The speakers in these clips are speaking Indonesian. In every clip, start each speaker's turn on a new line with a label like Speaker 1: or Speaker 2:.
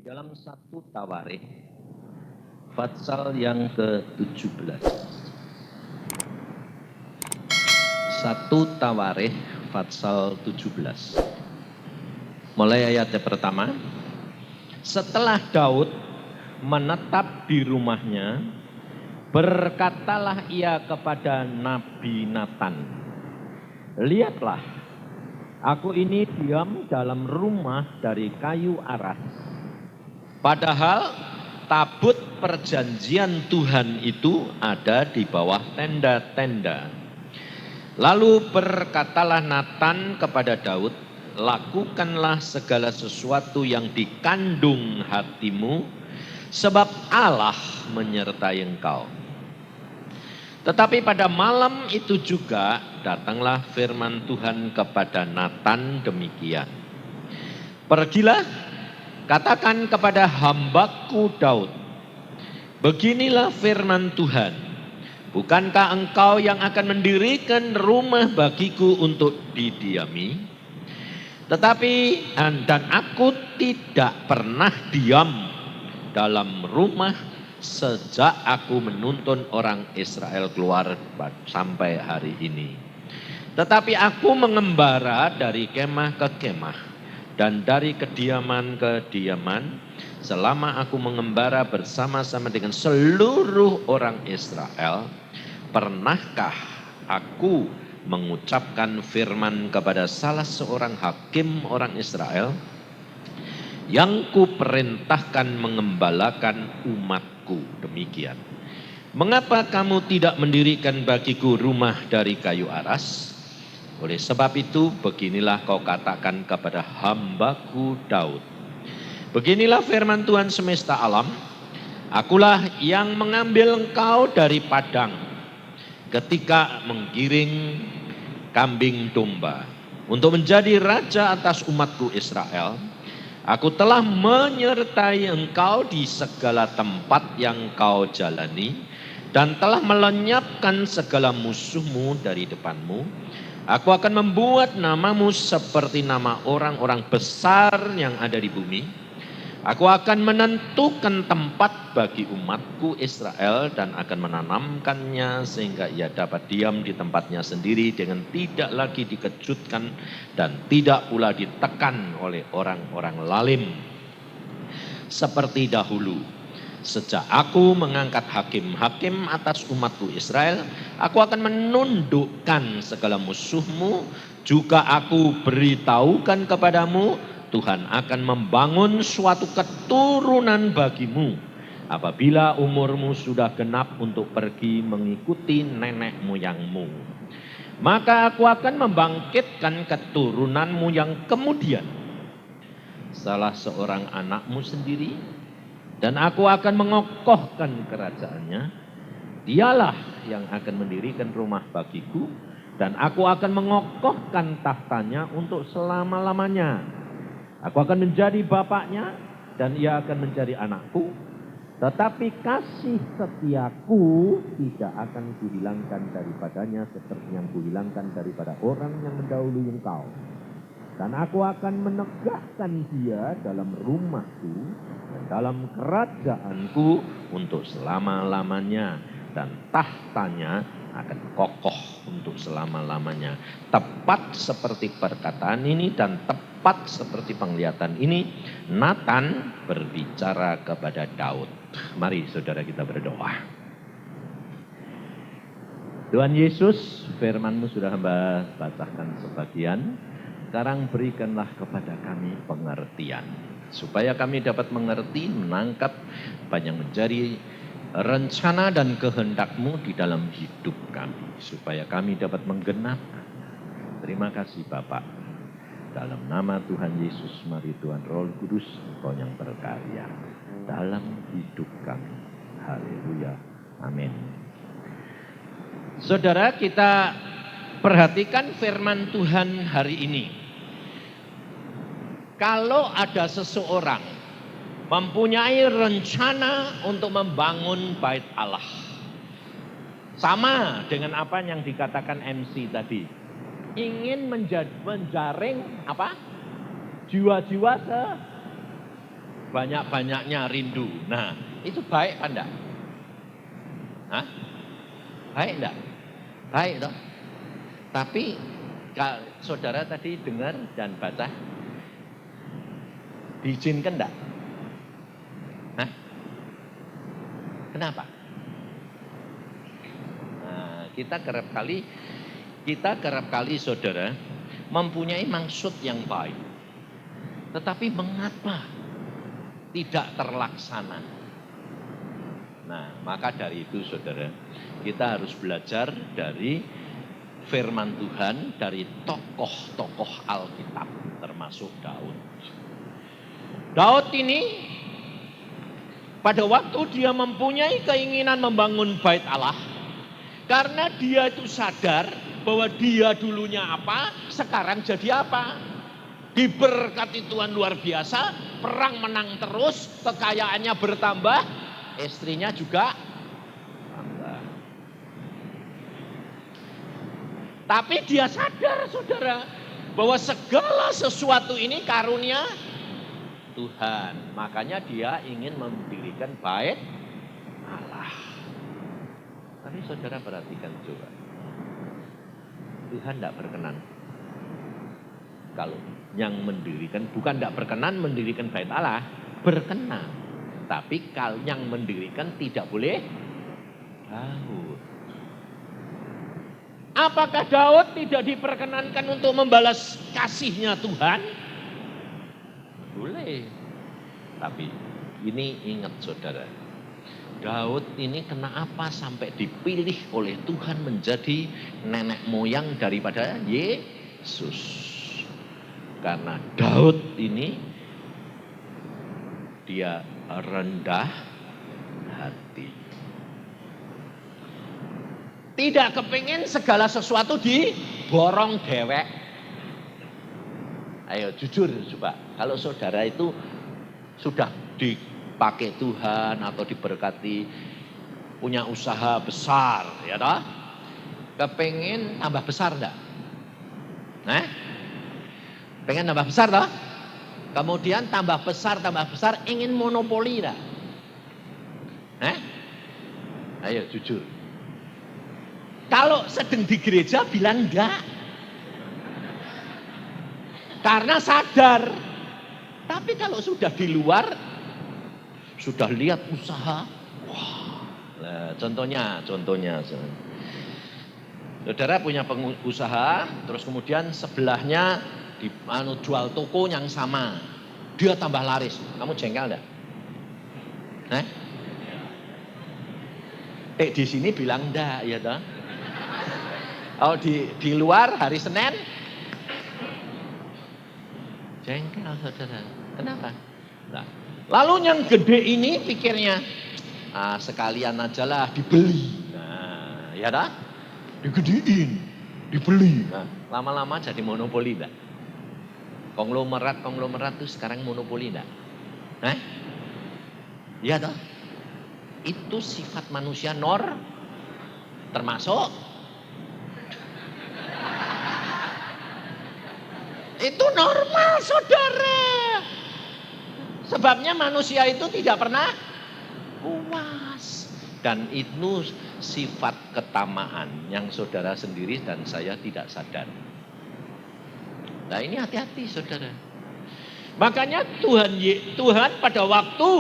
Speaker 1: Di dalam satu Tawarikh, pasal yang ke-17. Satu Tawarikh, pasal 17. Mulai ayat yang pertama. Setelah Daud menetap di rumahnya, berkatalah ia kepada Nabi Natan, "Lihatlah, aku ini diam dalam rumah dari kayu aras. Padahal tabut perjanjian Tuhan itu ada di bawah tenda-tenda." Lalu berkatalah Natan kepada Daud, "Lakukanlah segala sesuatu yang dikandung hatimu, sebab Allah menyertai engkau." Tetapi pada malam itu juga datanglah firman Tuhan kepada Natan demikian, "Pergilah, katakan kepada hambaku Daud, beginilah firman Tuhan, bukankah engkau yang akan mendirikan rumah bagiku untuk didiami? Tetapi dan aku tidak pernah diam dalam rumah sejak aku menuntun orang Israel keluar sampai hari ini. Tetapi aku mengembara dari kemah ke kemah dan dari kediaman ke kediaman. Selama aku mengembara bersama-sama dengan seluruh orang Israel, pernahkah aku mengucapkan firman kepada salah seorang hakim orang Israel yang kuperintahkan mengembalakan umatku demikian? Mengapa kamu tidak mendirikan bagiku rumah dari kayu aras? Oleh sebab itu beginilah kau katakan kepada hambaku Daud, beginilah firman Tuhan semesta alam, akulah yang mengambil engkau dari padang ketika menggiring kambing domba untuk menjadi raja atas umatku Israel. Aku telah menyertai engkau di segala tempat yang kau jalani dan telah melenyapkan segala musuhmu dari depanmu. Aku akan membuat namamu seperti nama orang-orang besar yang ada di bumi. Aku akan menentukan tempat bagi umatku Israel dan akan menanamkannya sehingga ia dapat diam di tempatnya sendiri dengan tidak lagi dikejutkan dan tidak pula ditekan oleh orang-orang lalim seperti dahulu. Sejak aku mengangkat hakim-hakim atas umatku Israel, aku akan menundukkan segala musuhmu. Juga aku beritahukan kepadamu, Tuhan akan membangun suatu keturunan bagimu apabila umurmu sudah genap untuk pergi mengikuti nenek moyangmu. Maka aku akan membangkitkan keturunanmu yang kemudian, salah seorang anakmu sendiri, dan aku akan mengokohkan kerajaannya. Dialah yang akan mendirikan rumah bagiku, dan aku akan mengokohkan tahtanya untuk selama-lamanya. Aku akan menjadi bapaknya dan ia akan menjadi anakku. Tetapi kasih setiaku tidak akan kuhilangkan daripadanya seperti yang kuhilangkan daripada orang yang mendahului engkau. Dan aku akan menegakkan dia dalam rumahku dan dalam kerajaanku untuk selama-lamanya. Dan tahtanya akan kokoh untuk selama-lamanya. Tepat seperti perkataan ini dan tepat seperti penglihatan ini, Natan berbicara kepada Daud. Mari saudara kita berdoa. Tuhan Yesus, firman-Mu sudah hamba bacakan sebagian. Sekarang berikanlah kepada kami pengertian, supaya kami dapat mengerti, menangkap apa yang menjadi rencana dan kehendak-Mu di dalam hidup kami, supaya kami dapat menggenapkan. Terima kasih Bapak. Dalam nama Tuhan Yesus, mari Tuhan Roh Kudus, Engkau yang berkarya dalam hidup kami. Haleluya. Amin. Saudara, kita perhatikan firman Tuhan hari ini. Kalau ada seseorang mempunyai rencana untuk membangun bait Allah, sama dengan apa yang dikatakan MC tadi, ingin menjaring apa? Jiwa-jiwa banyak-banyaknya rindu. Nah, itu baik apa enggak? Hah? Baik enggak? Baik toh. Tapi saudara tadi dengar dan baca, diizinkan enggak? Hah? Kenapa? Nah, kita kerap kali saudara mempunyai maksud yang baik. Tetapi mengapa tidak terlaksana? Nah, maka dari itu saudara, kita harus belajar dari firman Tuhan, dari tokoh-tokoh Alkitab, termasuk Daud. Daud ini pada waktu dia mempunyai keinginan membangun bait Allah, karena dia itu sadar bahwa dia dulunya apa, sekarang jadi apa. Diberkati Tuhan luar biasa, perang menang terus, kekayaannya bertambah, istrinya juga tambah. Tapi dia sadar saudara, bahwa segala sesuatu ini karunia Tuhan. Makanya dia ingin mendirikan bait Allah. Tapi saudara perhatikan coba. Tuhan tidak berkenan. Kalau yang mendirikan, bukan tidak berkenan mendirikan bait Allah, berkenan. Tapi kalau yang mendirikan tidak boleh Daud. Apakah Daud tidak diperkenankan untuk membalas kasihnya Tuhan? Boleh. Tapi ini ingat saudara, Daud ini kenapa sampai dipilih oleh Tuhan menjadi nenek moyang daripada Yesus? Karena Daud ini dia rendah hati. Tidak kepingin segala sesuatu diborong dewek. Ayo jujur coba, kalau saudara itu sudah dipakai Tuhan atau diberkati, punya usaha besar, ya toh? Kepingin tambah besar enggak? Pengen tambah besar toh? Kemudian tambah besar, ingin monopoli enggak? Ayo jujur. Kalau sedang di gereja bilang enggak. Karena sadar. Tapi kalau sudah di luar, sudah lihat usaha, wah. Nah, contohnya. Saudara punya pengusaha, terus kemudian sebelahnya jual toko yang sama, dia tambah laris. Kamu jengkel enggak? Di sini bilang enggak, ya toh? Oh di luar hari Senin jengkel saudara. Kenapa? Nah, lalu yang gede ini pikirnya, sekalian ajalah dibeli. Nah, ya toh? Digedein, dibeli. Nah, lama-lama jadi monopoli enggak? Konglomerat itu sekarang monopoli enggak? Iya toh? Itu sifat manusia termasuk itu normal saudara. Sebabnya manusia itu tidak pernah puas. Dan itu sifat ketamaan yang saudara sendiri dan saya tidak sadar. Nah ini hati-hati saudara. Makanya Tuhan pada waktu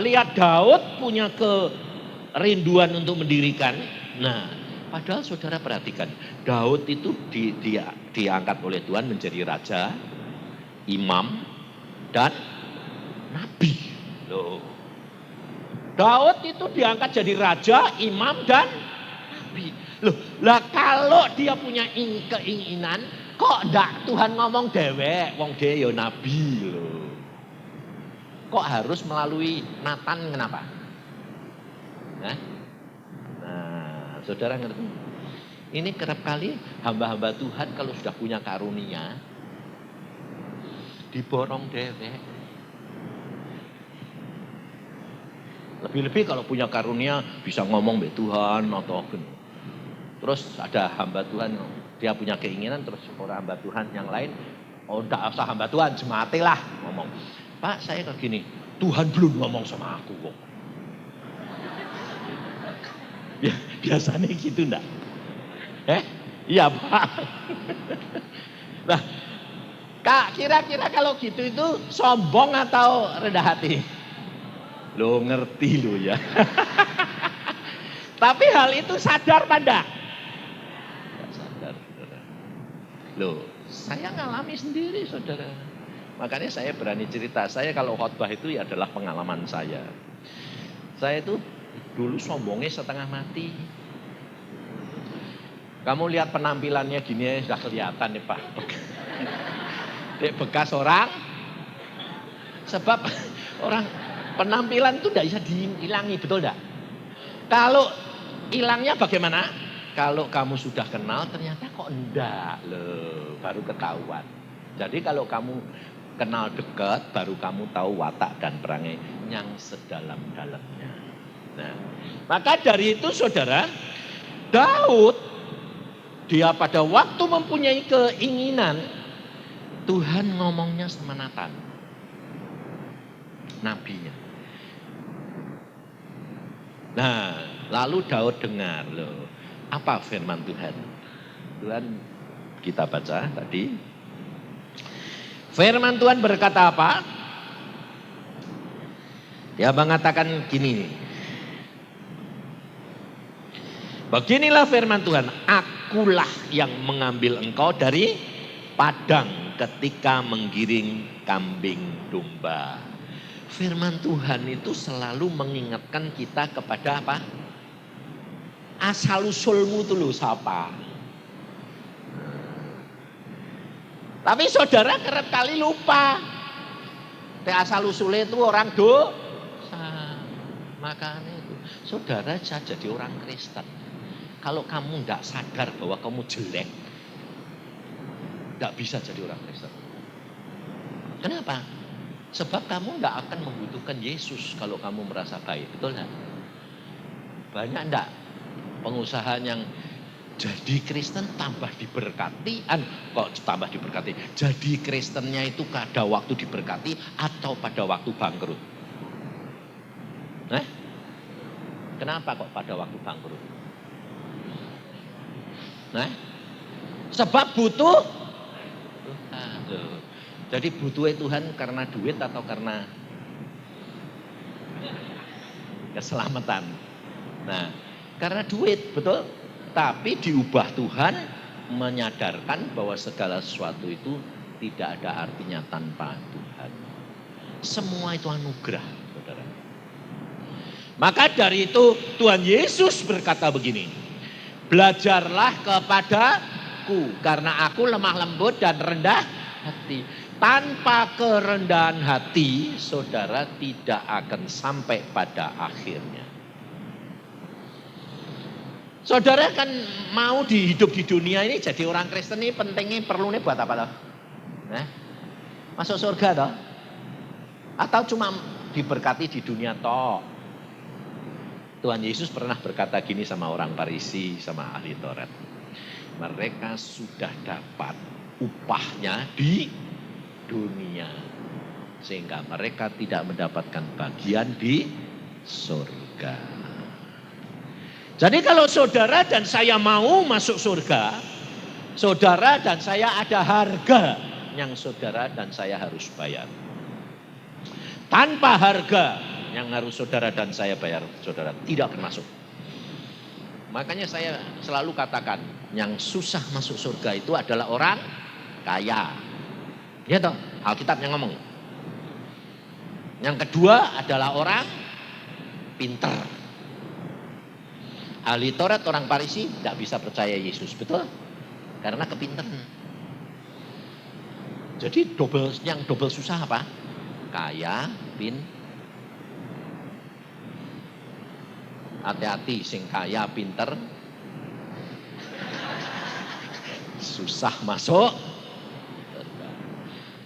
Speaker 1: lihat Daud punya kerinduan untuk mendirikan. Nah padahal saudara perhatikan. Daud itu diangkat oleh Tuhan menjadi raja, imam, dan nabi. Loh. Daud itu diangkat jadi raja, imam, dan nabi. Loh, lah kalau dia punya keinginan, kok enggak Tuhan ngomong dewek, wong dia ya nabi loh. Kok harus melalui Nathan, kenapa? Nah, saudara ngerti? Ini kerap kali hamba-hamba Tuhan kalau sudah punya karunia, diborong dewek. Lebih-lebih kalau punya karunia bisa ngomong be Tuhan atau terus ada hamba Tuhan, dia punya keinginan, terus orang hamba Tuhan yang lain, oh enggak usah hamba Tuhan, jematilah ngomong. Pak saya kayak gini, Tuhan belum ngomong sama aku kok. Ya, biasanya gitu enggak? Iya Pak. Nah, Kak, kira-kira kalau gitu itu sombong atau rendah hati? Lo ngerti lo ya. Tapi hal itu sadar apa enggak? Enggak sadar, saudara. Loh, saya ngalami sendiri, saudara. Makanya saya berani cerita. Saya kalau khotbah itu ya adalah pengalaman saya. Saya itu dulu sombongnya setengah mati. Kamu lihat penampilannya gini sudah kelihatan nih Pak. Bekas orang. Sebab orang penampilan itu tidak bisa dihilangi, betul enggak? Kalau hilangnya bagaimana? Kalau kamu sudah kenal ternyata kok enggak loh, baru ketahuan. Jadi kalau kamu kenal dekat, baru kamu tahu watak dan perangai yang sedalam-dalamnya. Nah, maka dari itu saudara, Daud, dia pada waktu mempunyai keinginan, Tuhan ngomongnya sama Nathan, nabinya. Nah, lalu Daud dengar loh, apa firman Tuhan? Tuhan kita baca tadi. Firman Tuhan berkata apa? Dia mengatakan gini. Beginilah firman Tuhan, akulah yang mengambil engkau dari padang ketika menggiring kambing domba. Firman Tuhan itu selalu mengingatkan kita kepada apa? Asal usulmu itu loh siapa? Tapi saudara kerap kali lupa. Asal usulnya itu orang dosa. Makanya itu, saudara saya jadi orang Kristen. Kalau kamu tidak sadar bahwa kamu jelek, tidak bisa jadi orang Kristen. Kenapa? Sebab kamu tidak akan membutuhkan Yesus kalau kamu merasa baik. Betul tidak? Banyak tidak pengusaha yang jadi Kristen tambah diberkati, kok tambah diberkati? Jadi Kristennya itu pada waktu diberkati atau pada waktu bangkrut? Kenapa kok pada waktu bangkrut? Sebab butuh. Jadi butuhnya Tuhan karena duit atau karena keselamatan? Nah, karena duit, betul. Tapi diubah Tuhan menyadarkan bahwa segala sesuatu itu tidak ada artinya tanpa Tuhan. Semua itu anugerah, saudara. Maka dari itu Tuhan Yesus berkata begini, belajarlah kepadaku karena aku lemah lembut dan rendah hati. Tanpa kerendahan hati, saudara tidak akan sampai pada akhirnya. Saudara kan mau hidup di dunia ini jadi orang Kristen ini pentingnya perlunya buat apa loh? Masuk surga toh? Atau cuma diberkati di dunia toh? Tuhan Yesus pernah berkata gini sama orang Farisi, sama ahli Taurat. Mereka sudah dapat upahnya di dunia. Sehingga mereka tidak mendapatkan bagian di surga. Jadi kalau saudara dan saya mau masuk surga, saudara dan saya ada harga yang saudara dan saya harus bayar. Tanpa harga yang harus saudara dan saya bayar, saudara tidak akan masuk. Makanya saya selalu katakan, yang susah masuk surga itu adalah orang kaya. Ya toh, Alkitab yang ngomong. Yang kedua adalah orang pintar. Ahli Taurat orang Farisi tidak bisa percaya Yesus, betul? Karena kepintaran. Jadi yang double susah apa? Kaya, hati-hati sing kaya pinter susah masuk.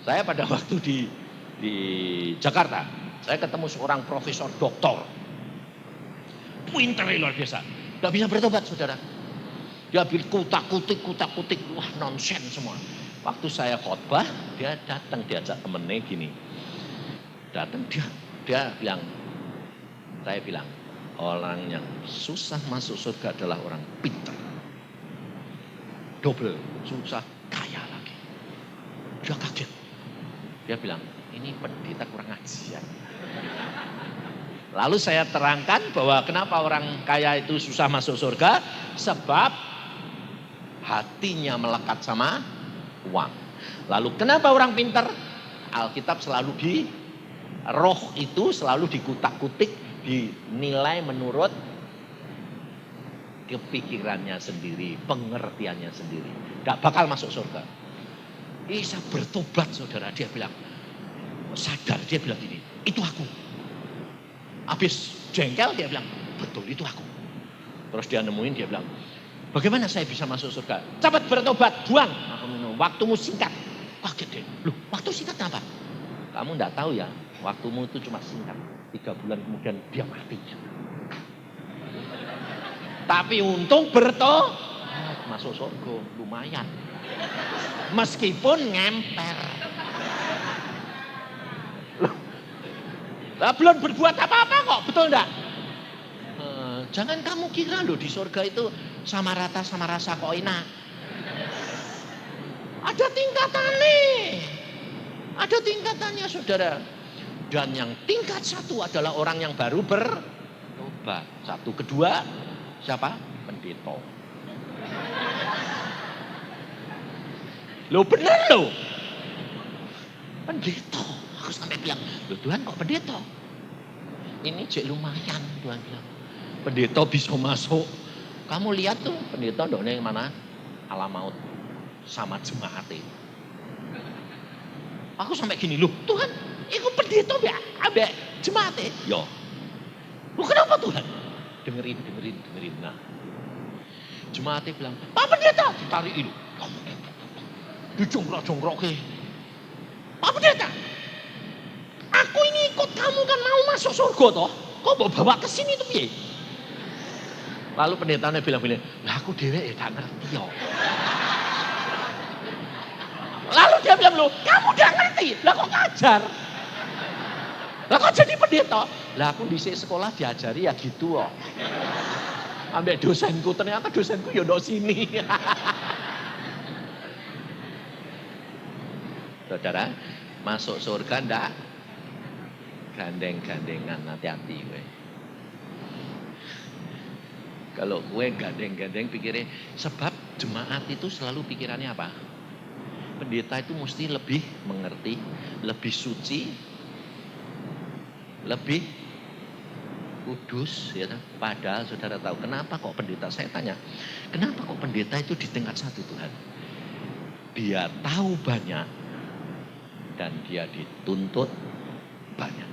Speaker 1: Saya pada waktu di Jakarta, saya ketemu seorang profesor doktor. Pinter luar biasa. Tidak bisa bertobat saudara. Dia kutak-kutik, wah nonsen semua. Waktu saya khotbah, dia datang diajak temennya gini. Datang dia bilang, saya bilang, orang yang susah masuk surga adalah orang pintar. Double, susah, kaya lagi. Dia kaget. Dia bilang, ini pendeta kurang ajar. Lalu saya terangkan bahwa kenapa orang kaya itu susah masuk surga, sebab hatinya melekat sama uang. Lalu kenapa orang pintar? Alkitab selalu roh itu selalu dikutak-kutik, dinilai menurut kepikirannya sendiri, pengertiannya sendiri. Gak bakal masuk surga. Isa bertobat saudara, dia bilang, sadar, dia bilang gini, itu aku. Habis jengkel dia bilang, betul itu aku. Terus dia nemuin, dia bilang, bagaimana saya bisa masuk surga? Cepat bertobat, buang. Waktumu singkat. Kaget deh, loh waktu singkat apa? Kamu enggak tahu ya, waktumu itu cuma singkat. 3 bulan kemudian dia mati. Tapi untung masuk surga, lumayan. Meskipun ngemper. Lah belum berbuat apa-apa kok, betul enggak? Jangan kamu kira loh di surga itu sama rata sama rasa kok enak. Ada tingkatannya. Ada tingkatannya saudara. Dan yang tingkat 1 adalah orang yang baru bertobat. 1, kedua, siapa? Pendeta. Loh bener loh. Pendeta. Aku sampai bilang, loh Tuhan kok pendeta? Ini cek lumayan Tuhan bilang. Pendeta bisa masuk. Kamu lihat tuh pendeta doknya yang mana? Alam maut sama jemaatnya. Aku sampai gini, loh Tuhan, itu pendeta ambek jemaatnya. Ya. Loh kenapa Tuhan? Dengerin. Nah, jemaatnya bilang, Pak Pendeta, ditarik ini. Dijongkrok-jongkrok ke. Pak Pendeta, aku ini ikut kamu kan mau masuk surga toh. Kok mau bawa ke sini tuh piye? Lalu pendetanya bilang, lah aku dewek ya gak ngerti ya. Lalu dia bilang, loh kamu gak ngerti, lah kok ngajar? Lah kok jadi pendeta? Lah aku di sekolah diajari ya gitu kok. Ambek dosenku, ternyata dosenku ya di sini. Saudara, masuk surga ndak? Gandeng-gandengan, hati-hati gue. Kalau gue gandeng-gandeng pikirnya, sebab jemaat itu selalu pikirannya apa? Pendeta itu mesti lebih mengerti, lebih suci, lebih kudus. Ya, padahal saudara tahu kenapa kok pendeta, saya tanya, kenapa kok pendeta itu di tingkat 1 Tuhan? Dia tahu banyak dan dia dituntut banyak.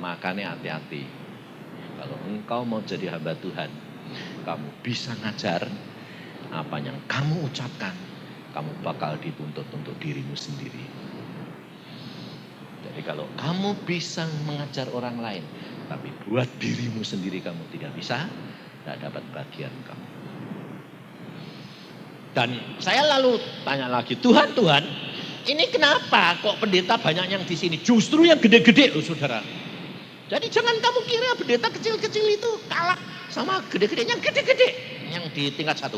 Speaker 1: Makanya hati-hati. Kalau engkau mau jadi hamba Tuhan, kamu bisa ngajar apa yang kamu ucapkan, kamu bakal dituntut untuk dirimu sendiri. Jadi kalau kamu bisa mengajar orang lain, tapi buat dirimu sendiri kamu tidak bisa, tidak dapat bagian kamu. Dan saya lalu tanya lagi, Tuhan, ini kenapa kok pendeta banyak yang di sini? Justru yang gede-gede loh saudara. Jadi jangan kamu kira pendeta kecil-kecil itu kalah sama gede-gede, yang gede-gede, yang di tingkat 1.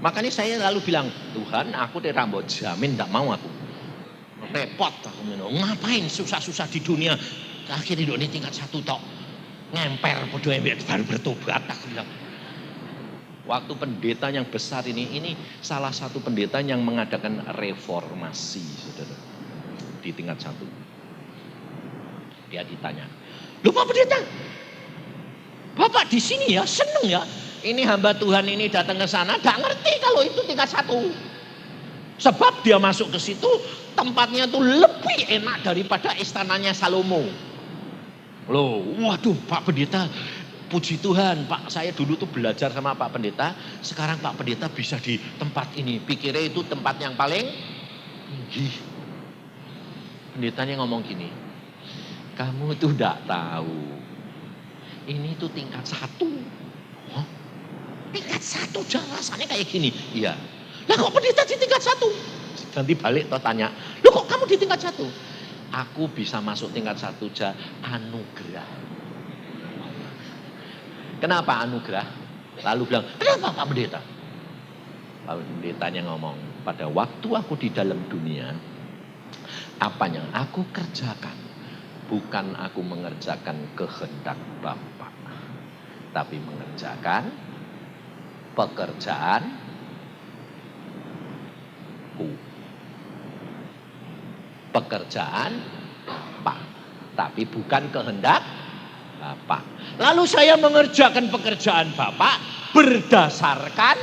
Speaker 1: Makanya saya lalu bilang, Tuhan aku di rambut jamin tidak mau aku. Repot aku ngapain susah-susah di dunia. Akhirnya ini tingkat 1 tok. Ngemper bodoh baru bertobat aku bilang. Waktu pendeta yang besar ini salah satu pendeta yang mengadakan reformasi saudara. Di tingkat 1. Dia ditanya, loh Pak Pendeta, Bapak di sini ya seneng ya. Ini hamba Tuhan ini datang ke sana, gak ngerti kalau itu tingkat 1. Sebab dia masuk ke situ, tempatnya tuh lebih enak daripada istananya Salomo. Loh, waduh Pak Pendeta, puji Tuhan Pak, saya dulu tuh belajar sama Pak Pendeta, sekarang Pak Pendeta bisa di tempat ini. Pikirnya itu tempat yang paling tinggi. Pendetanya ngomong gini, kamu tuh gak tahu, ini tuh tingkat 1. Hah? Tingkat 1 rasanya kayak gini. Iya. Lah kok pendeta di tingkat 1? Nanti balik toh tanya, loh kok kamu di tingkat 1? Aku bisa masuk tingkat 1 aja anugerah. Kenapa anugerah? Lalu bilang, kenapa Pak Pendeta? Pak Pendetanya ngomong, pada waktu aku di dalam dunia, apa yang aku kerjakan, bukan aku mengerjakan kehendak Bapa, tapi mengerjakan pekerjaanku. Pekerjaan Bapa, tapi bukan kehendak Bapa. Lalu saya mengerjakan pekerjaan Bapa berdasarkan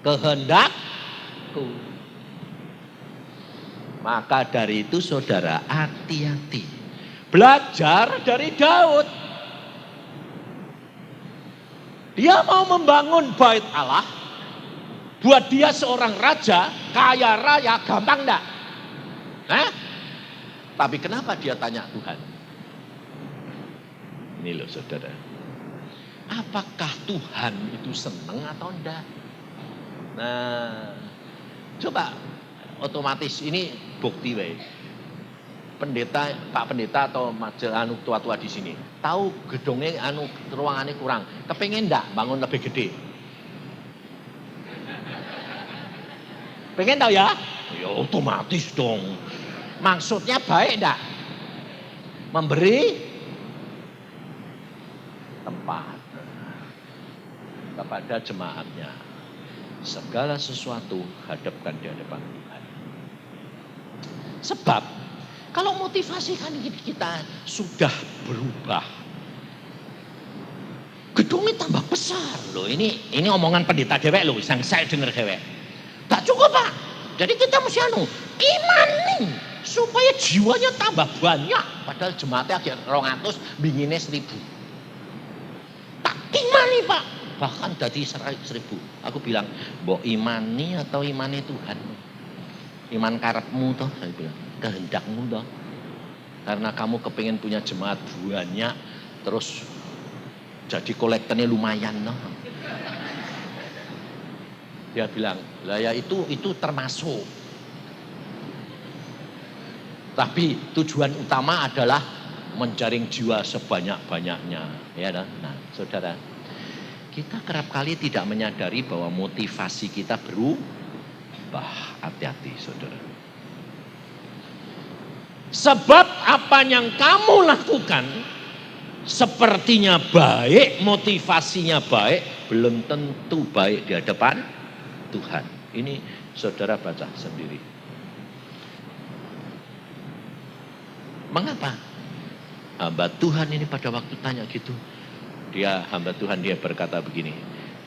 Speaker 1: kehendakku. Maka dari itu saudara, hati-hati. Belajar dari Daud. Dia mau membangun bait Allah. Buat dia seorang raja, kaya raya, gampang enggak? Tapi kenapa dia tanya Tuhan? Ini loh saudara. Apakah Tuhan itu senang atau enggak? Nah, coba otomatis ini bukti wae. Pak Pendeta atau tua-tua di sini tahu gedungnya ruangannya kurang, kepengen enggak bangun lebih gede? Pengen tahu ya? Ya otomatis dong. Maksudnya baik enggak? Memberi tempat kepada jemaatnya. Segala sesuatu hadapkan di hadapan Tuhan. Sebab kalau motivasi kan kita sudah berubah, gedungnya tambah besar loh. Ini omongan pendeta dewek loh, yang saya dengar dewek. Tak cukup Pak. Jadi kita mesti imani supaya jiwanya tambah banyak. Padahal jemaatnya aja 200, bingine 1000. Tak imani Pak. Bahkan dari 1000. Aku bilang, mbok imani atau imani Tuhan? Iman karepmu toh, saya bilang. Kehendakmu toh. Karena kamu kepengen punya jemaat banyak, terus jadi kolektornya lumayan toh. Dia bilang, lah ya itu termasuk. Tapi tujuan utama adalah menjaring jiwa sebanyak-banyaknya. Ya, nah, saudara, kita kerap kali tidak menyadari bahwa motivasi kita berubah. Hati-hati, saudara. Sebab apa yang kamu lakukan sepertinya baik, motivasinya baik, belum tentu baik di hadapan Tuhan. Ini saudara baca sendiri. Mengapa? Hamba Tuhan ini pada waktu tanya gitu, hamba Tuhan dia berkata begini,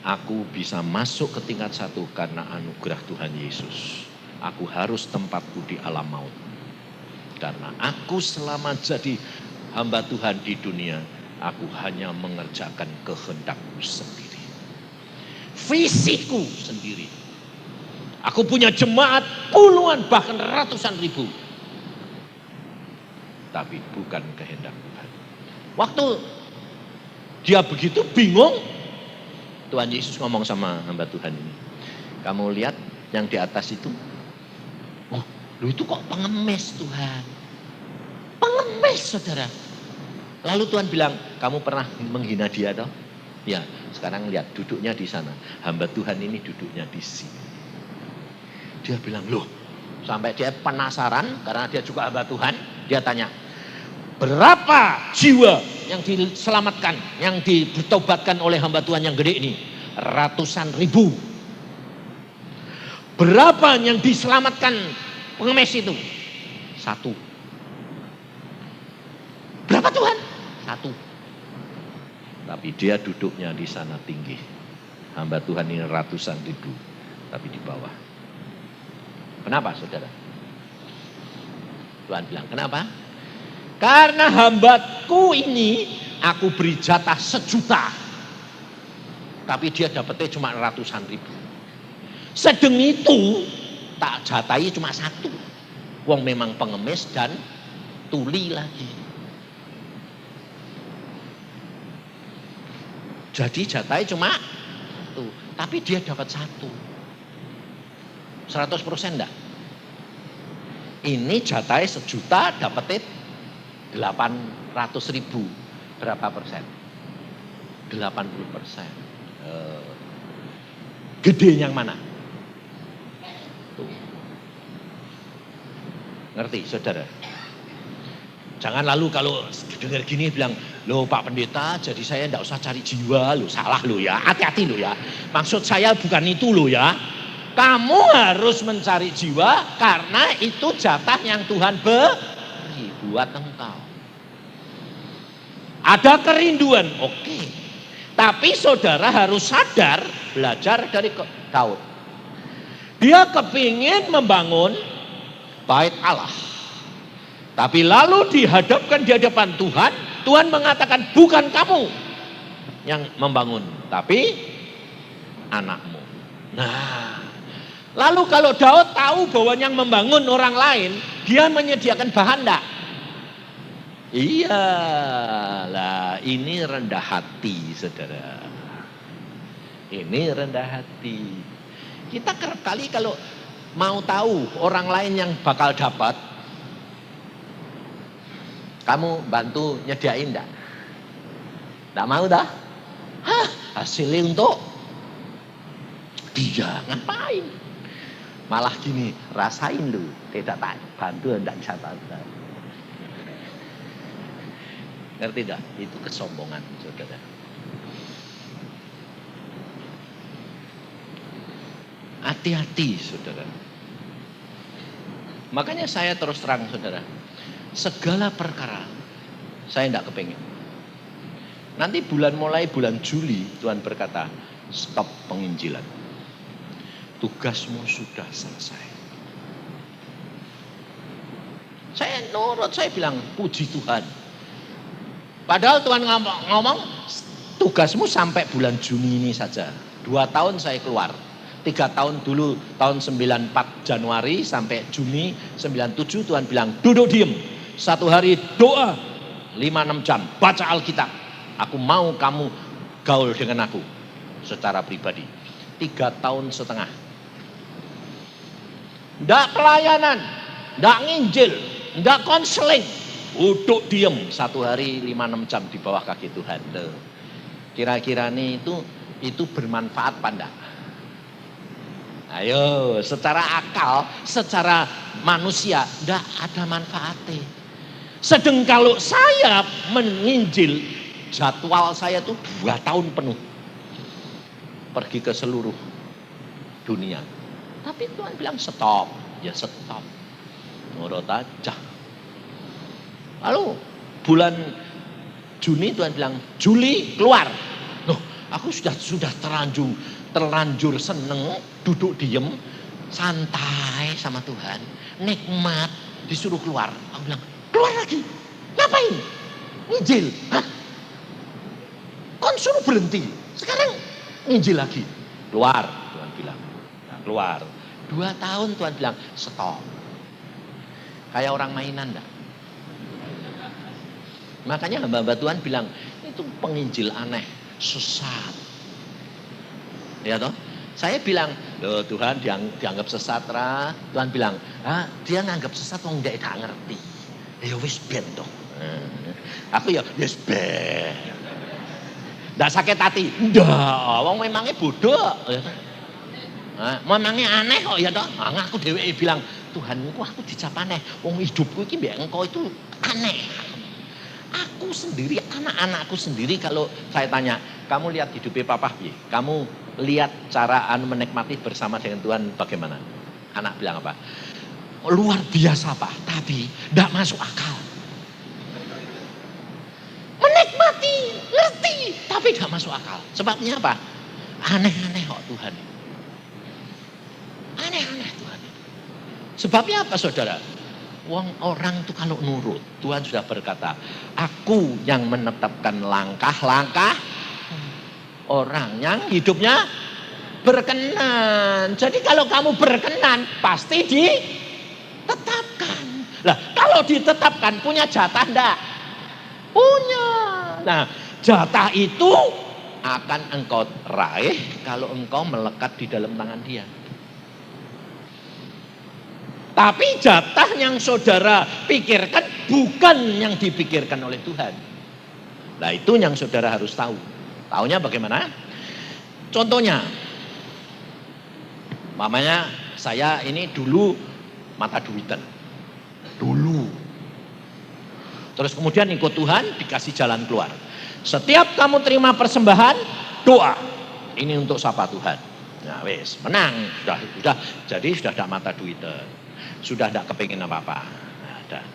Speaker 1: aku bisa masuk ke tingkat 1 karena anugerah Tuhan Yesus. Aku harus tempatku di alam maut. Karena aku selama jadi hamba Tuhan di dunia, aku hanya mengerjakan kehendakku sendiri. Visiku sendiri. Aku punya jemaat puluhan bahkan ratusan ribu. Tapi bukan kehendak Tuhan. Waktu dia begitu bingung, Tuhan Yesus ngomong sama hamba Tuhan ini. Kamu lihat yang di atas itu? Oh, lu itu kok pengemis Tuhan. Pengemis saudara. Lalu Tuhan bilang, kamu pernah menghina dia toh? Ya, sekarang lihat duduknya di sana. Hamba Tuhan ini duduknya di sini. Dia bilang, loh, sampai dia penasaran karena dia juga hamba Tuhan. Dia tanya, berapa jiwa yang diselamatkan, yang ditobatkan oleh hamba Tuhan yang gede ini? Ratusan ribu. Berapa yang diselamatkan pengemis itu? 1. Berapa Tuhan? 1. Tapi dia duduknya di sana tinggi. Hamba Tuhan ini ratusan ribu, tapi di bawah. Kenapa saudara? Tuhan bilang, kenapa? Karena hambaku ini aku beri jatah 1 juta. Tapi dia dapetnya cuma ratusan ribu. Sedang itu tak jatahi cuma 1. Wong memang pengemis dan tuli lagi. Jadi jatahi cuma 1. Tapi dia dapat 1. 100% enggak? Ini jatahnya 1 juta, dapetin 800.000. Berapa persen? 80%. Gede yang mana? Tuh. Ngerti saudara? Jangan lalu kalau dengar gini bilang, loh Pak Pendeta, jadi saya enggak usah cari jiwa, loh salah loh ya, hati-hati loh ya. Maksud saya bukan itu loh ya. Kamu harus mencari jiwa karena itu jatah yang Tuhan beri buat engkau. Ada kerinduan, oke. Tapi saudara harus sadar, belajar dari Daud. Dia kepingin membangun bait Allah. Tapi lalu dihadapkan di hadapan Tuhan, Tuhan mengatakan bukan kamu yang membangun, tapi anakmu. Nah, lalu kalau Daud tahu bahwa yang membangun orang lain, dia menyediakan bahan enggak? Iya lah, ini rendah hati saudara. Ini rendah hati. Kita kerap kali kalau mau tahu orang lain yang bakal dapat, kamu bantu nyediain enggak? Enggak mau dah? Hah, hasilnya untuk dia, ngapain? Malah gini, rasain lu, tidak tak bantu enggak bisa bantu. Ngerti enggak? Itu kesombongan saudara. Hati-hati saudara. Makanya saya terus terang saudara, segala perkara saya tidak kepengen. Nanti mulai bulan Juli Tuhan berkata, stop penginjilan. Tugasmu sudah selesai. Saya nurut, saya bilang puji Tuhan. Padahal Tuhan ngomong tugasmu sampai bulan Juni ini saja. 2 tahun saya keluar. 3 tahun dulu, tahun 94 Januari sampai Juni 97 Tuhan bilang duduk diem. 1 hari doa 5-6 jam, baca Alkitab. Aku mau kamu gaul dengan aku secara pribadi. 3 tahun setengah. Nggak pelayanan, nggak nginjil, nggak konseling. Duduk diem 1 hari 5-6 jam di bawah kaki Tuhan. Kira-kira nih itu bermanfaat apa enggak? Ayo, secara akal, secara manusia enggak ada manfaatnya. Sedang kalau saya menginjil, jadwal saya tuh 2 tahun penuh. Pergi ke seluruh dunia. Tapi Tuhan bilang stop, ya stop. Nurut aja. Lalu bulan Juni Tuhan bilang, Juli keluar. Loh, aku sudah terlanjur seneng, duduk diem, santai sama Tuhan, nikmat, disuruh keluar. Aku bilang, keluar lagi, ngapain? Nginjil, hah? Kon suruh berhenti, sekarang nginjil lagi. Keluar, Tuhan bilang, nah, keluar. 2 tahun Tuhan bilang, stop. Kayak orang mainan dah. Makanya hamba-hamba Tuhan bilang, itu penginjil aneh, sesat. Ya toh? Saya bilang, loh Tuhan dianggap sesat lah. Tuhan bilang, dia nganggap sesat wong ndak ngerti. Ya wis ben toh. Aku ya wis ben. Ndak sakit hati. Ndak, wong memangnya bodoh. Memangnya aneh kok ya toh. Aku dheweke bilang, Tuhanku aku dicap aneh. Wong hidupku iki mbek engkau itu aneh. Aku sendiri, anak-anakku sendiri kalau saya tanya, kamu lihat hidupnya papa piye? Kamu lihat cara menikmati bersama dengan Tuhan bagaimana? Anak bilang apa? Luar biasa Pak, tapi tidak masuk akal. Menikmati, ngerti, tapi tidak masuk akal. Sebabnya apa? Aneh-aneh kok Tuhan. Aneh-aneh Tuhan. Sebabnya apa saudara? Orang itu kalau nurut, Tuhan sudah berkata, aku yang menetapkan langkah-langkah orang yang hidupnya berkenan. Jadi kalau kamu berkenan, pasti ditetapkan. Lah, kalau ditetapkan punya jatah enggak? Punya. Nah, jatah itu akan engkau raih kalau engkau melekat di dalam tangan Dia. Tapi jatah yang saudara pikirkan bukan yang dipikirkan oleh Tuhan. Nah itu yang saudara harus tahu. Taunya bagaimana? Contohnya, mamanya saya ini dulu mata duitan. Dulu. Terus kemudian ikut Tuhan, dikasih jalan keluar. Setiap kamu terima persembahan, doa. Ini untuk sapa Tuhan. Nah wes, menang. Sudah, jadi sudah tidak mata duitan. Sudah tidak kepingin apa-apa. Nah,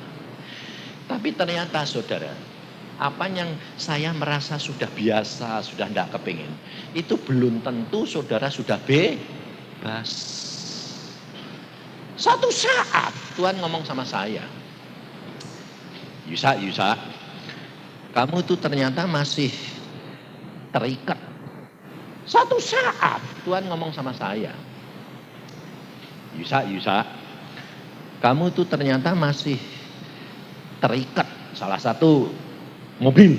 Speaker 1: tapi ternyata saudara, apa yang saya merasa sudah biasa, sudah tidak kepingin, itu belum tentu saudara sudah bebas. Satu saat Tuhan ngomong sama saya, Yusa, kamu itu ternyata masih terikat. Satu saat Tuhan ngomong sama saya, Yusa, kamu itu ternyata masih terikat salah satu mobil.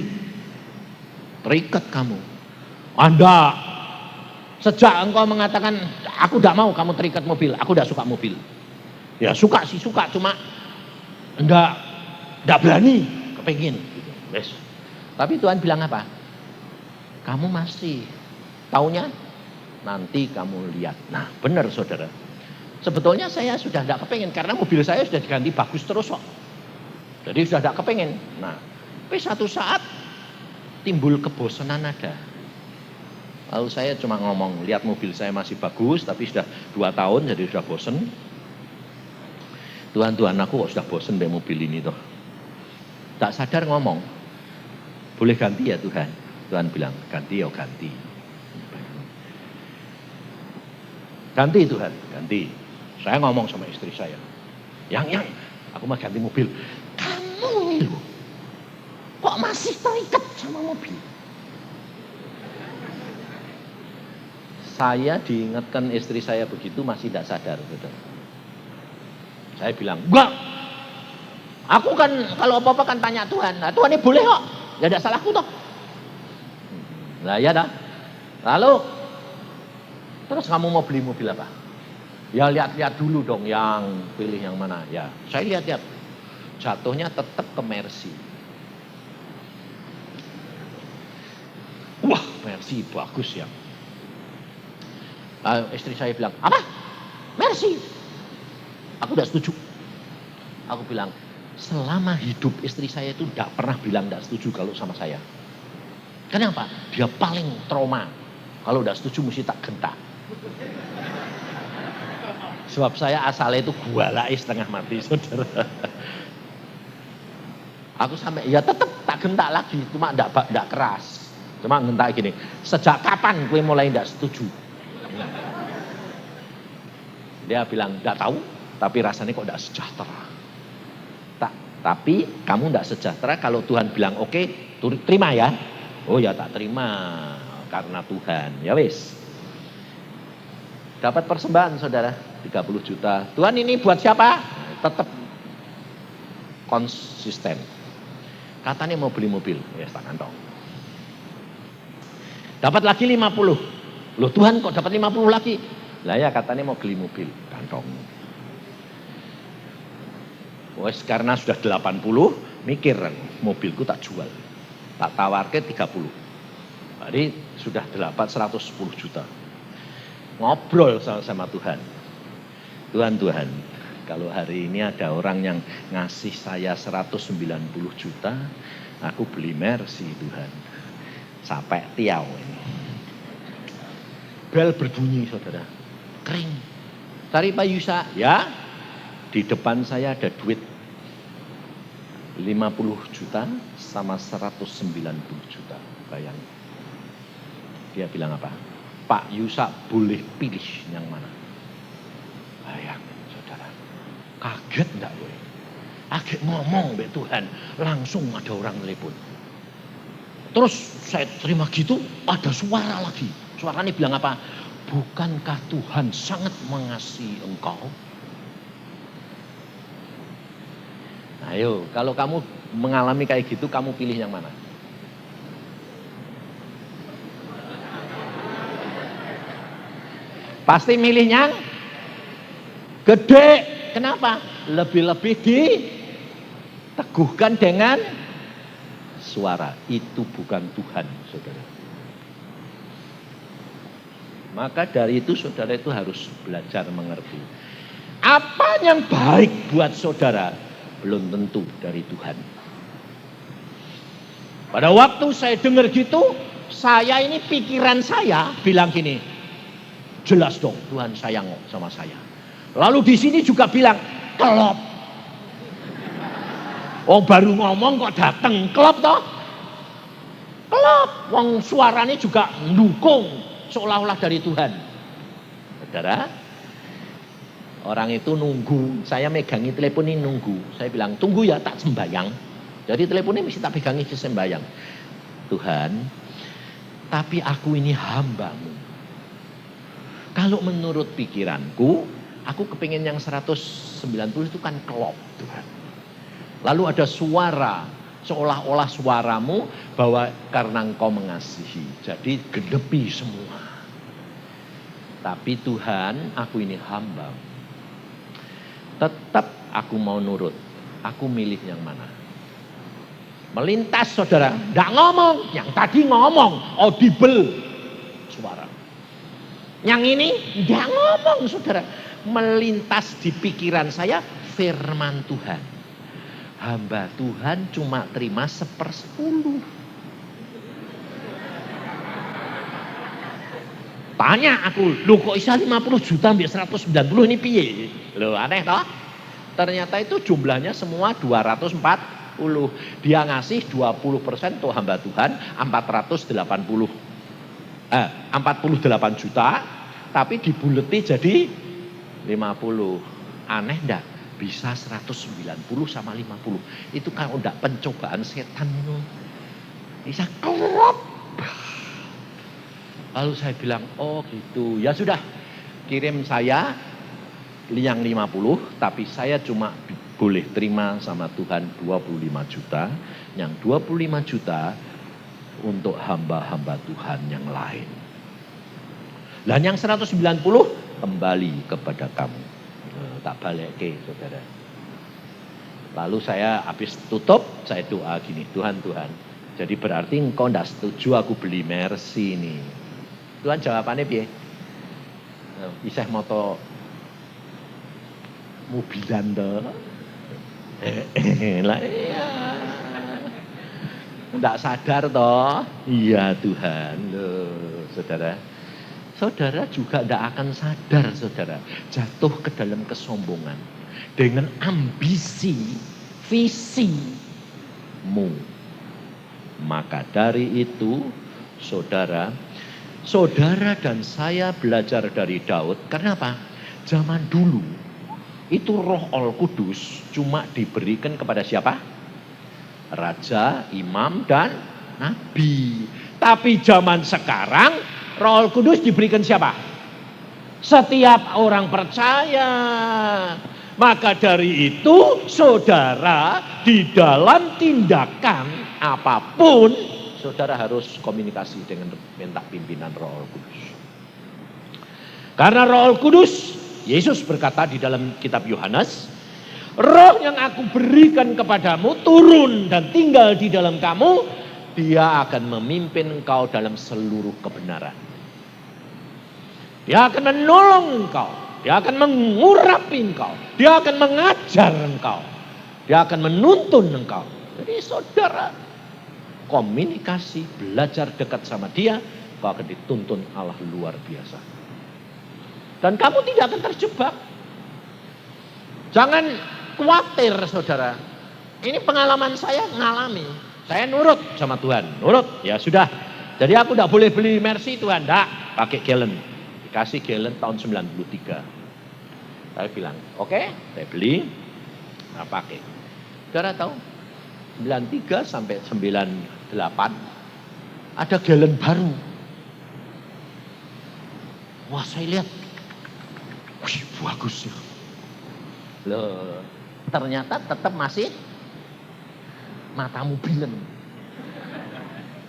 Speaker 1: Terikat kamu. Anda sejak engkau mengatakan aku tidak mau kamu terikat mobil, aku tidak suka mobil. Ya suka sih suka, cuma enggak berani, kepengin. Gitu. Tapi Tuhan bilang apa? Kamu masih, taunya nanti kamu lihat. Nah benar saudara. Sebetulnya saya sudah tidak kepengin karena mobil saya sudah diganti bagus terus kok. Jadi sudah tidak kepengin. Nah, tapi satu saat timbul kebosanan ada. Lalu saya cuma ngomong, lihat mobil saya masih bagus, tapi sudah 2 tahun jadi sudah bosen. Tuhan aku kok sudah bosen dengan mobil ini toh. Tak sadar ngomong, boleh ganti ya Tuhan. Tuhan bilang, ganti ya ganti. Ganti Tuhan, ganti. Saya ngomong sama istri saya, yang, aku mau ganti mobil. Kamu ini loh, kok masih terikat sama mobil? Saya diingatkan istri saya begitu masih tidak sadar. Saudara. Saya bilang, enggak. Aku kan kalau apa-apa kan tanya Tuhan. Nah, Tuhan ini boleh kok, ya tidak salahku toh. Nah ya dah. Lalu, terus kamu mau beli mobil apa? Ya lihat-lihat dulu dong yang pilih yang mana. Ya saya lihat-lihat. Jatuhnya tetap ke Mercy. Wah Mercy bagus ya. Istri saya bilang, apa? Mercy? Aku udah setuju. Aku bilang, selama hidup istri saya itu tidak pernah bilang tidak setuju kalau sama saya. Kenapa? Dia paling trauma. Kalau tidak setuju mesti tak gentak. Sebab saya asalnya itu gualai setengah mati saudara. Aku sampai ya tetap tak gentak lagi, cuma tidak keras. Cuma gentak gini, sejak kapan gue mulai tidak setuju? Dia bilang tidak tahu, tapi rasanya kok tidak sejahtera. Tapi kamu tidak sejahtera kalau Tuhan bilang oke, terima ya. Oh ya tak terima karena Tuhan. Ya wis. Dapat persembahan saudara. 30 juta. Tuhan ini buat siapa? Tetap konsisten. Katanya mau beli mobil. Ya tak kantong. Dapat lagi 50. Loh Tuhan kok dapat 50 lagi? Lah ya katanya mau beli mobil. Kantong. Wes karena sudah 80, mikir mobilku tak jual. Tak tawarkan 30. Jadi sudah dapat 110 juta. Ngobrol sama Tuhan. Tuhan, kalau hari ini ada orang yang ngasih saya 190 juta, aku beli Mercy Tuhan. Sampai tiau ini. Bel berbunyi saudara. Kering. Cari Pak Yusa. Ya. Di depan saya ada duit 50 juta sama 190 juta. Bayangin. Dia bilang apa? Pak Yusa boleh pilih yang mana? Bayangin saudara. Kaget enggak gue? Kaget ngomong be Tuhan. Langsung ada orang telepon. Terus saya terima gitu, ada suara lagi. Suaranya bilang apa? Bukankah Tuhan sangat mengasihi engkau? Ayo, kalau kamu mengalami kayak gitu, kamu pilih yang mana? Pasti milih yang gede. Kenapa? Lebih-lebih diteguhkan dengan suara. Itu bukan Tuhan, saudara. Maka dari itu saudara itu harus belajar mengerti. Apa yang baik buat saudara belum tentu dari Tuhan. Pada waktu saya dengar gitu, saya ini pikiran saya bilang gini, jelas dong Tuhan sayang sama saya. Lalu di sini juga bilang, kelop. Oh baru ngomong kok dateng, kelop toh? Kelop, wong suaranya juga mendukung seolah-olah dari Tuhan. Saudara, orang itu nunggu, saya megangi telepon ini nunggu. Saya bilang, tunggu ya tak sembayang. Jadi teleponnya mesti tak pegangi sembayang. Tuhan, tapi aku ini hambamu. Kalau menurut pikiranku, aku kepingin yang 190 itu kan kelop Tuhan. Lalu ada suara, seolah-olah suaramu bahwa karena engkau mengasihi. Jadi gedepi semua. Tapi Tuhan, aku ini hamba. Tetap aku mau nurut. Aku milih yang mana? Melintas saudara, enggak ngomong. Yang tadi ngomong, audible suara. Yang ini enggak ngomong saudara. Melintas di pikiran saya firman Tuhan. Hamba Tuhan cuma terima 1/10. Tanya aku, lu kok bisa 50 juta ambil 190 ini piye? Loh aneh toh? Ternyata itu jumlahnya semua 240. Dia ngasih 20% tuh hamba Tuhan 48 juta. Tapi dibuleti jadi 50. Aneh enggak? Bisa 190 sama 50. Itu kalau enggak pencobaan setan itu. Bisa kelop. Lalu saya bilang, oh gitu. Ya sudah, kirim saya yang 50, tapi saya cuma boleh terima sama Tuhan 25 juta. Yang 25 juta untuk hamba-hamba Tuhan yang lain. Dan yang 190 kembali kepada kamu. Tak balik ke saudara. Lalu saya habis tutup, saya doa gini, Tuhan. Jadi berarti engkau enggak setuju aku beli Mercy nih. Tuhan jawabannya piye? Isih moto mobilan toh. Lah iya. Enggak sadar toh? Iya Tuhan. Loh, saudara. Saudara juga enggak akan sadar saudara. Jatuh ke dalam kesombongan. Dengan ambisi, visimu. Maka dari itu saudara dan saya belajar dari Daud. Karena apa? Zaman dulu itu Roh Al-Kudus cuma diberikan kepada siapa? Raja, imam, dan nabi. Tapi zaman sekarang Roh Al-Kudus diberikan siapa? Setiap orang percaya. Maka dari itu saudara di dalam tindakan apapun saudara harus komunikasi dengan minta pimpinan Roh Kudus. Karena Roh Kudus, Yesus berkata di dalam kitab Yohanes, Roh yang aku berikan kepadamu turun dan tinggal di dalam kamu, dia akan memimpin engkau dalam seluruh kebenaran. Dia akan menolong engkau, dia akan mengurapi engkau, dia akan mengajar engkau, dia akan menuntun engkau. Jadi saudara, komunikasi, belajar dekat sama dia, kau akan dituntun Allah luar biasa. Dan kamu tidak akan terjebak. Jangan khawatir saudara. Ini pengalaman saya ngalami. Saya nurut sama Tuhan. Nurut, ya sudah. Jadi aku tidak boleh beli Mercy Tuhan. Tidak, pakai Galen. Dikasih Galen tahun 93. Saya bilang, oke, saya beli. Nah pakai. Saudara tahu? 93 sampai 98 ada Galen baru. Wah saya lihat, wih bagus ya. Loh, ternyata tetap masih matamu bilen.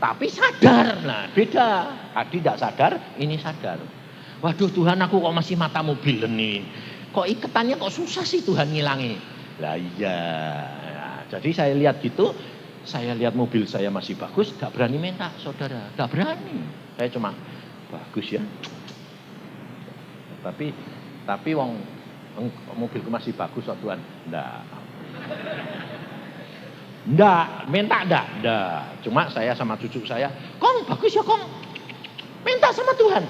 Speaker 1: Tapi sadar, nah beda. Tadi tidak sadar, ini sadar. Waduh Tuhan aku kok masih matamu bilen nih. kok iketannya kok susah sih Tuhan ngilangi. Lah iya. Nah, jadi saya lihat gitu, saya lihat mobil saya masih bagus, gak berani minta saudara, gak berani. Saya cuma bagus ya. Tapi wong mobilku masih bagus kok Tuhan. Ndak, minta ndak. Cuma saya sama cucu saya, Kong bagus ya Kong. Minta sama Tuhan.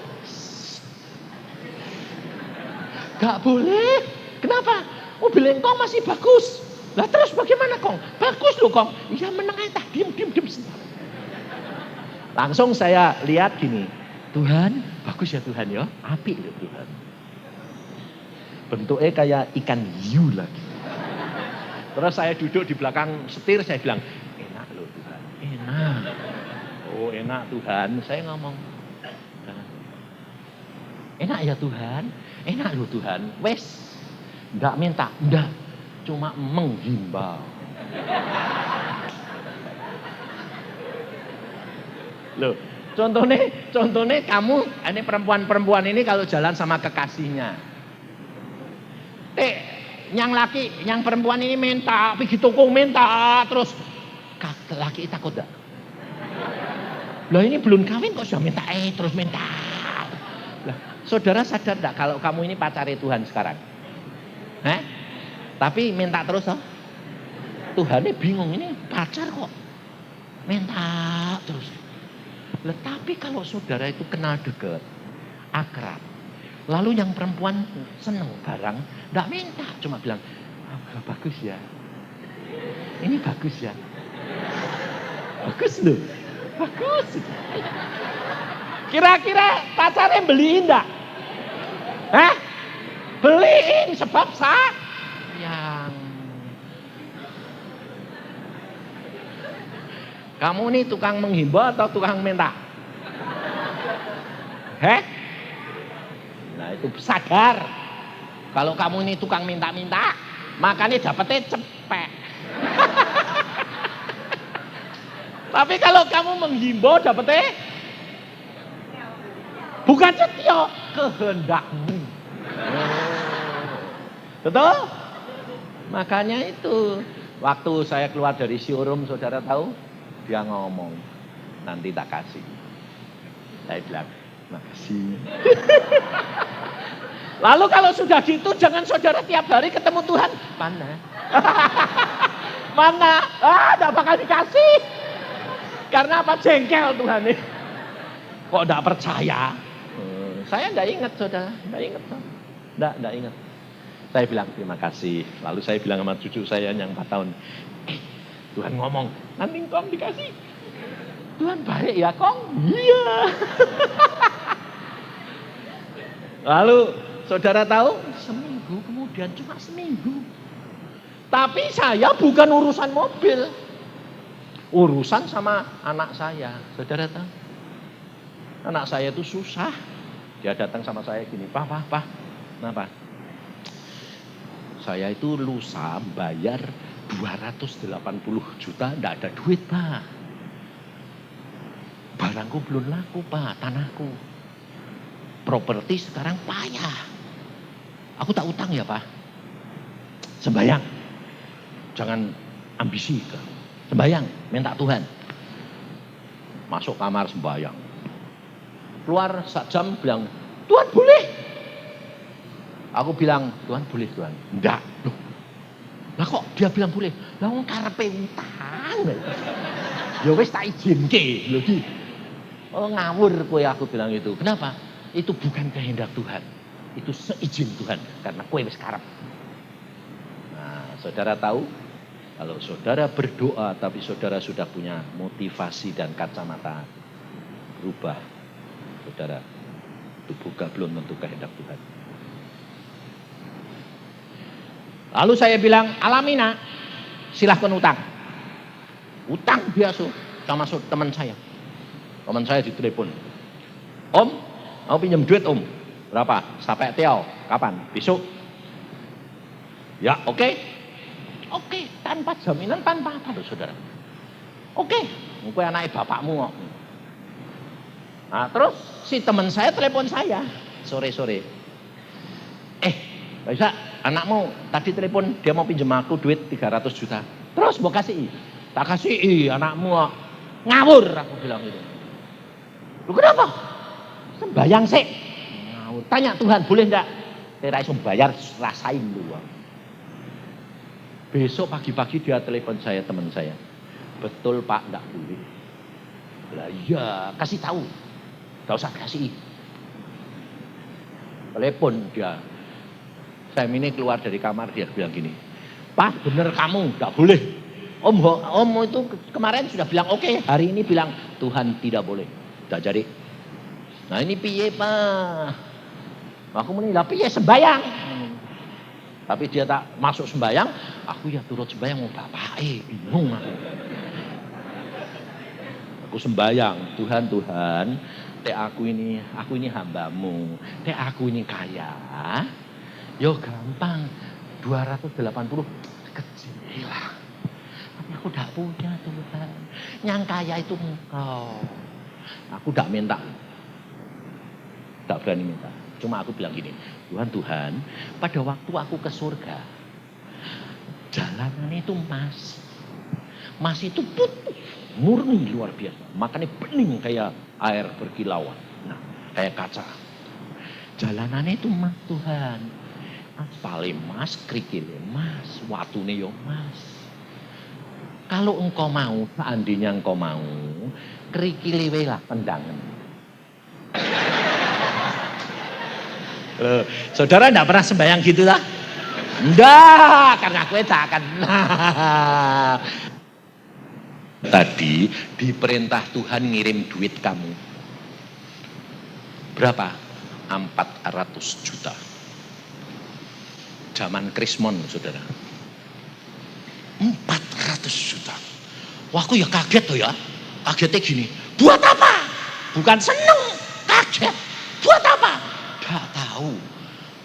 Speaker 1: Gak boleh. Kenapa? Mobil engkong masih bagus. Lah terus bagaimana Kong? Bagus loh Kong. Iya meneng aja, diam. Langsung saya lihat gini. Tuhan, bagus ya Tuhan ya. Apik loh Tuhan. Bentuknya kayak ikan hiu lagi. Terus saya duduk di belakang setir, saya bilang, enak loh Tuhan, enak. Oh enak Tuhan, saya ngomong. Enak ya Tuhan, enak loh Tuhan. Wes, enggak minta, enggak. Cuma menghimbau. Loh, contohnya kamu, ini perempuan ini kalau jalan sama kekasihnya. Yang perempuan ini minta, pergi toko minta, terus laki takut enggak? Lah ini belum kawin kok sudah minta terus minta. Lah, saudara sadar enggak kalau kamu ini pacari Tuhan sekarang? Tapi minta terus toh? Tuhannya bingung, ini pacar kok minta terus. Lah tapi kalau saudara itu kenal dekat, akrab, lalu yang perempuan seneng barang, enggak minta, cuma bilang, bagus ya. Ini bagus ya. Bagus loh. Bagus. Kira-kira pacarnya beliin enggak? Beliin sebab sayang. Kamu ini tukang menghimbau atau tukang minta? Nah itu sadar. Kalau kamu ini tukang minta-minta, makanya dapetnya cepet. Tapi kalau kamu menghimbau dapetnya bukan setia, kehendakmu. Betul? Makanya itu waktu saya keluar dari showroom, saudara tahu, dia ngomong, nanti tak kasih. Saya bilang, makasih. Lalu kalau sudah gitu, jangan saudara tiap hari ketemu Tuhan. Mana? Mana? Enggak bakal dikasih. Karena apa? Jengkel Tuhan nih. Kok enggak percaya? Saya enggak ingat saudara, enggak ingat. Enggak ingat. Saya bilang terima kasih. Lalu saya bilang sama cucu saya yang 4 tahun, Tuhan ngomong, nanti Kong dikasih. Tuhan baik ya Kong? Iya. Lalu saudara tahu, seminggu kemudian, cuma seminggu. Tapi saya bukan urusan mobil. Urusan sama anak saya. Saudara tahu? Anak saya itu susah. Dia datang sama saya gini, Pak. Kenapa? Saya itu lusa bayar 280 juta, enggak ada duit Pak. Barangku belum laku Pak, tanahku. Properti sekarang payah. Aku tak utang ya Pak. Sembayang. Jangan ambisi. Sembayang, minta Tuhan. Masuk kamar sembayang. Keluar 1 jam bilang, Tuhan boleh. Aku bilang, Tuhan boleh Tuhan. Enggak. Loh. Lah kok dia bilang boleh? Lah wong karepe utang. Ya wis tak izinke lho iki. Oh ngawur kowe aku bilang itu. Kenapa? Itu bukan kehendak Tuhan. Itu seizin Tuhan karena kowe wis karep. Nah, saudara tahu kalau saudara berdoa tapi saudara sudah punya motivasi dan kacamata berubah. Saudara, itu bukan belum tentu kehendak Tuhan. Lalu saya bilang, Alamina, silahkan utang. Utang biasa sama teman saya. Teman saya ditelepon. Om, mau pinjam duit om. Berapa? Sampai Tiao. Kapan? Besok. Ya oke. Oke, tanpa jaminan, tanpa apa loh saudara. Oke, kowe anake bapakmu kok. Nah terus si teman saya telepon saya sore-sore. Bisa, anakmu tadi telepon dia mau pinjam aku duit 300 juta. Terus mau kasih? Tak kasih anakmu ngawur, aku bilang gitu. Lu kenapa? Sembayang sih. Ngawur. Tanya Tuhan boleh enggak? Tera iso bayar rasain lu. Besok pagi-pagi dia telepon saya, teman saya. Betul Pak, enggak boleh. Lah iya, kasih tahu. Enggak usah kasih. Telepon dia. Saya ini keluar dari kamar, dia bilang gini, Pak bener kamu, enggak boleh. Om itu kemarin sudah bilang oke, hari ini bilang Tuhan tidak boleh. Enggak jadi. Nah ini piye Pak? Aku muni lah piye sembayang. Tapi dia tak masuk sembayang, aku ya turut sembayang mau bapak, bingung aku. Aku sembayang, Tuhan, aku ini hambamu, aku ini kaya, yo gampang, 280 kecil lah. Tapi aku tidak punya Tuhan, yang kaya itu Engkau. Aku tidak minta, tidak berani minta. Cuma aku bilang gini, Tuhan, pada waktu aku ke surga, jalanan itu mas itu putih, murni luar biasa. Makanya bening kayak air berkilauan, nah kayak kaca. Jalanannya itu mas Tuhan, aspale mas, krikile mas, watune yo mas. Kalau engkau mau, seandainya engkau mau, krikile lah tendangan. Saudara enggak pernah sembahyang gitu lah? Enggak, karena aku tak akan. Tadi diperintah Tuhan ngirim duit kamu. Berapa? 400 juta. Zaman Krismon, saudara. 400 juta. Wah, aku ya kaget tuh ya. Kagetnya gini, buat apa? Bukan seneng, kaget. Buat apa? Gak tahu.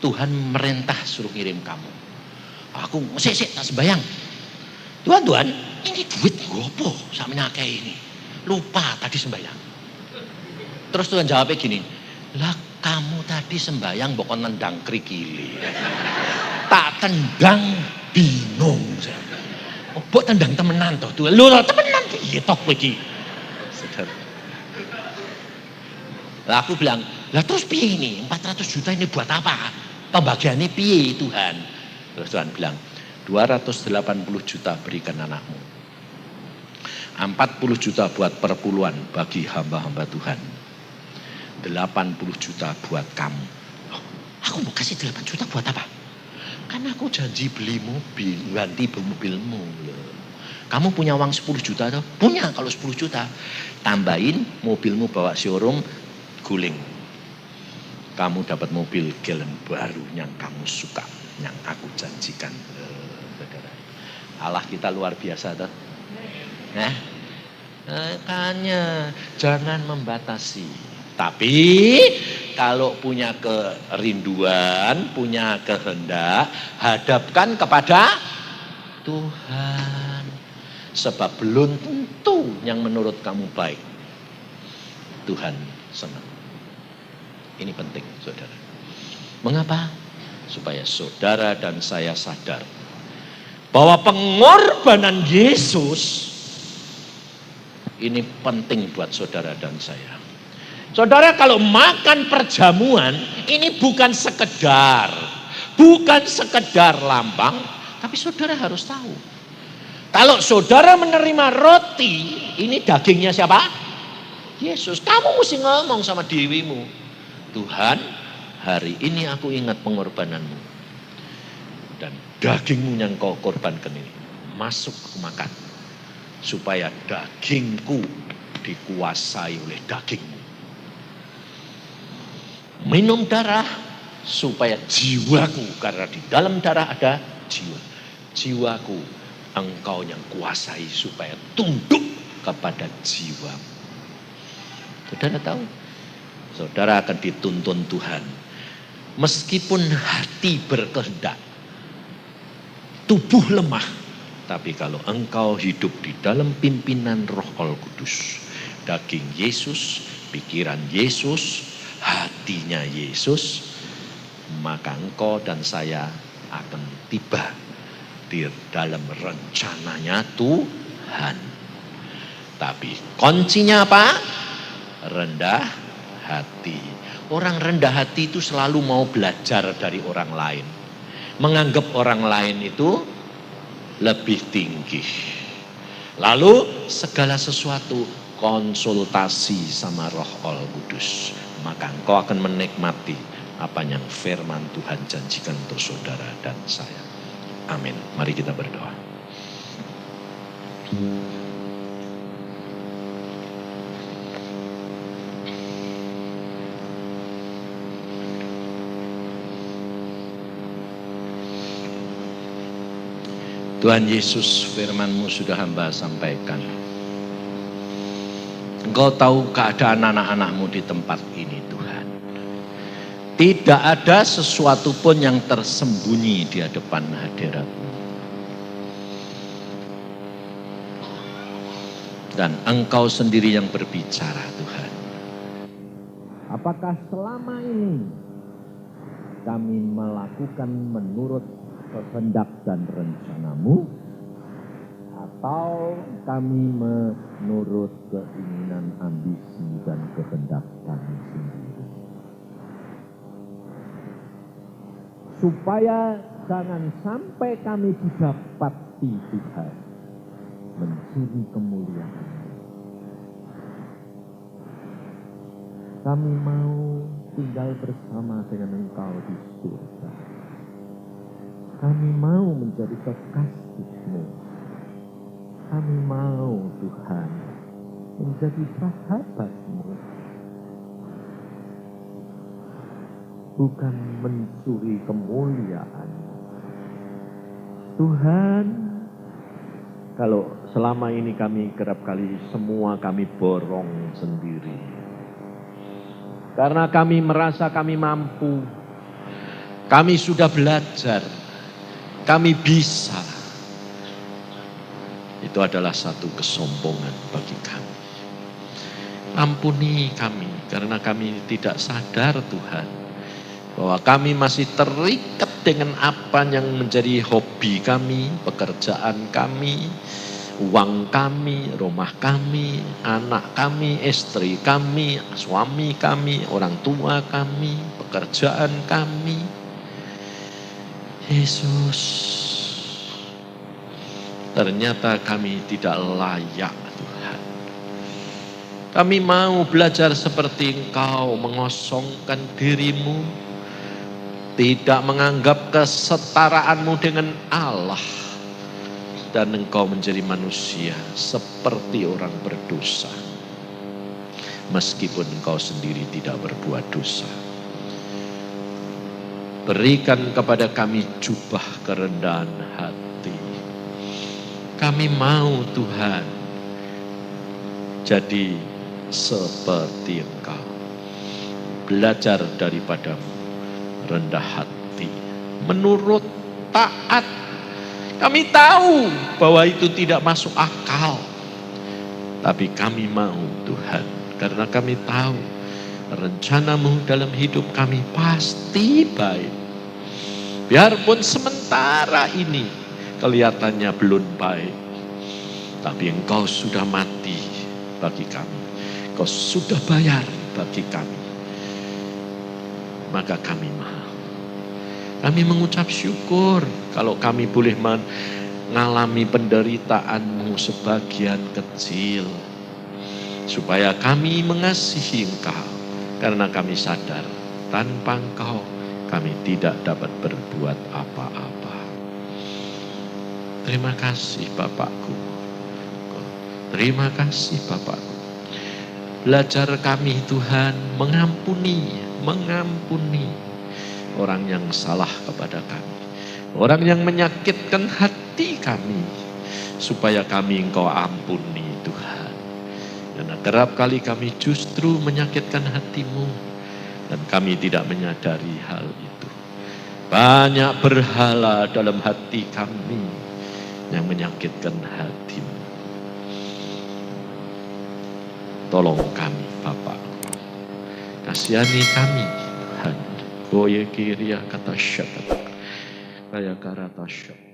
Speaker 1: Tuhan merintah suruh ngirim kamu. Aku sik tak sembayang. Tuhan, ini duit gopo sama nyake ini. Lupa tadi sembayang. Terus Tuhan jawabnya gini, lah kamu tadi sembayang bukan nendang krikili. Tak tendang bingung. Oh, buat tendang temenan toh Tuhan. Lu temenan piye tok iki. Lah aku bilang, lah terus piye ini? 400 juta ini buat apa? Pembagiannya piye Tuhan? Terus Tuhan bilang, 280 juta berikan anakmu. 40 juta buat perpuluhan bagi hamba-hamba Tuhan. 80 juta buat kamu. Oh, aku mau kasih 8 juta buat apa? Karena aku janji beli mobil, ganti mobilmu. Kamu punya uang 10 juta atau? Punya kalau 10 juta. Tambahin mobilmu bawa showroom, guling. Kamu dapat mobil Gelen baru yang kamu suka, yang aku janjikan. Saudara. Allah kita luar biasa toh. Makanya jangan membatasi. Tapi kalau punya kerinduan, punya kehendak, hadapkan kepada Tuhan. Sebab belum tentu yang menurut kamu baik. Tuhan senang. Ini penting, saudara. Mengapa? Supaya saudara dan saya sadar bahwa pengorbanan Yesus ini penting buat saudara dan saya. Saudara kalau makan perjamuan ini bukan sekedar lambang, tapi saudara harus tahu. Kalau saudara menerima roti, ini dagingnya siapa? Yesus. Kamu mesti ngomong sama dirimu, Tuhan, hari ini aku ingat pengorbananmu. Dan dagingmu yang kau korbankan ini masuk ke makan. Supaya dagingku dikuasai oleh dagingmu. Minum darah supaya jiwaku, karena di dalam darah ada jiwa. Jiwaku engkau yang kuasai supaya tunduk kepada jiwamu. Saudara tahu? Saudara akan dituntun Tuhan. Meskipun hati berkehendak, tubuh lemah, tapi kalau engkau hidup di dalam pimpinan Roh Al-Kudus, daging Yesus, pikiran Yesus, hatinya Yesus, maka engkau dan saya akan tiba di dalam rencananya Tuhan. Tapi kuncinya apa? Rendah hati. Orang rendah hati itu selalu mau belajar dari orang lain. Menganggap orang lain itu lebih tinggi. Lalu segala sesuatu konsultasi sama Roh Allah Kudus. Maka engkau akan menikmati apa yang firman Tuhan janjikan untuk saudara dan saya. Amin. Mari kita berdoa. Tuhan Yesus, firman-Mu sudah hamba sampaikan. Engkau tahu keadaan anak-anak-Mu di tempat ini, Tuhan. Tidak ada sesuatu pun yang tersembunyi di hadapan hadirat-Mu. Dan Engkau sendiri yang berbicara, Tuhan. Apakah selama ini kami melakukan menurut kehendak dan rencana-Mu, atau kami menurut keinginan, ambisi, dan kehendak kami sendiri? Supaya jangan sampai kami didapati, Tuhan, mencuri kemuliaan. Kami mau tinggal bersama dengan Engkau di surga. Kami mau menjadi kekasih-Mu. Kami mau, Tuhan, menjadi sahabat-Mu. Bukan mencuri kemuliaan. Tuhan, kalau selama ini kami kerap kali semua kami borong sendiri. Karena kami merasa kami mampu. Kami sudah belajar. Kami bisa. Itu adalah satu kesombongan bagi kami. Ampuni kami karena kami tidak sadar, Tuhan, bahwa kami masih terikat dengan apa yang menjadi hobi kami, pekerjaan kami, uang kami, rumah kami, anak kami, istri kami, suami kami, orang tua kami, pekerjaan kami. Yesus, ternyata kami tidak layak, Tuhan. Kami mau belajar seperti Engkau, mengosongkan diri-Mu, tidak menganggap kesetaraanmu dengan Allah, dan Engkau menjadi manusia seperti orang berdosa, meskipun Engkau sendiri tidak berbuat dosa. Berikan kepada kami jubah kerendahan hati. Kami mau, Tuhan, jadi seperti Engkau. Belajar daripada-Mu, rendah hati, menurut, taat. Kami tahu bahwa itu tidak masuk akal. Tapi kami mau, Tuhan, karena kami tahu rencana-Mu dalam hidup kami pasti baik. Biarpun sementara ini kelihatannya belum baik, tapi Engkau sudah mati bagi kami. Engkau sudah bayar bagi kami. Maka kami mau. Kami mengucap syukur kalau kami boleh mengalami penderitaan-Mu sebagian kecil. Supaya kami mengasihi Engkau. Karena kami sadar tanpa Engkau kami tidak dapat berbuat apa-apa. Terima kasih Bapakku. Terima kasih Bapakku. Belajar kami, Tuhan, mengampuni orang yang salah kepada kami. Orang yang menyakitkan hati kami. Supaya kami Engkau ampuni, Tuhan. Karena kerap kali kami justru menyakitkan hati-Mu. Dan kami tidak menyadari hal itu. Banyak berhala dalam hati kami yang menyakitkan hati-Mu. Tolong kami, Bapak. Kasihani kami, Tuhan. Oye kiria kata syata. Kaya karata syata.